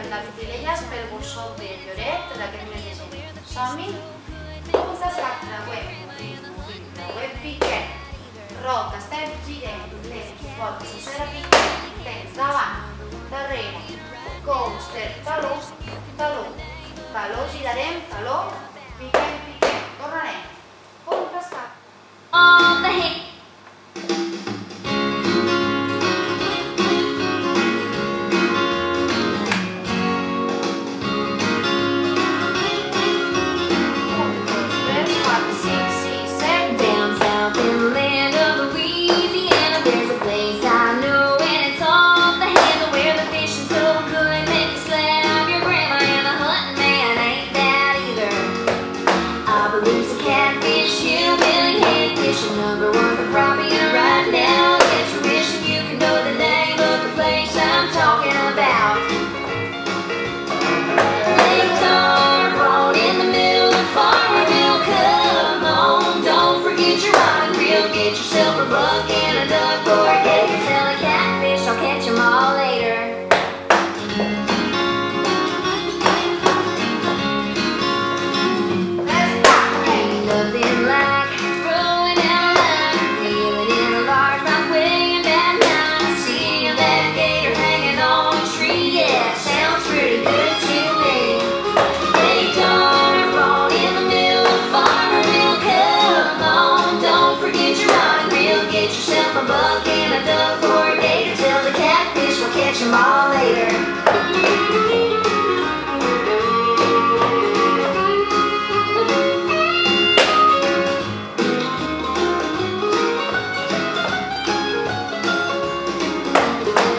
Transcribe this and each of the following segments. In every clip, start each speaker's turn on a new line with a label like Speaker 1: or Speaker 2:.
Speaker 1: de Pitilelles pel bossot del Lloret d'aquest mes de gener. Som-hi? Punta sacra, web piquet, roca, estem girem, temps, volta, sencera piquet, temps, davant, darrere, coaster, taló, taló, taló, girarem, taló, piquem, piquem, tornarem, punta sacra.
Speaker 2: On the hip. Number one for Barambio right now. Get your wish and you can know the name of the place I'm talking about. Lake Darbonne in the middle of Barambio. Come on, don't forget your rod and reel. Get yourself a buck and a duck, or get yourself a catfish. I'll catch 'em all later. Ain't nothing like a buck and a duck or a gator. Tell the catfish we'll catch 'em all later.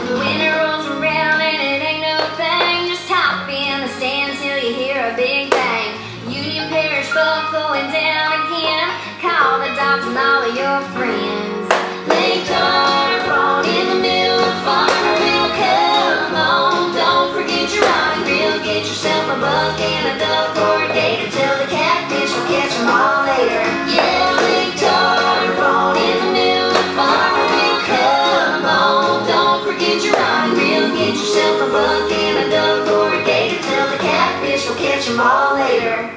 Speaker 2: The winter rolls around and it ain't no thing. Just hop in the stand till you hear a big bang. Union Parish buck going down again. Call the dogs and all of your friends. Lake Darbonne in the middle of Barambio. Come on, don't forget your rod and reel. Get yourself a buck and a duck or a gator. Tell the catfish we'll catch 'em all later. Yeah, Lake Darbonne in the middle of Barambio. Come on, don't forget your rod and reel. Get yourself a buck and a duck or a gator. Tell the catfish we'll catch 'em all later.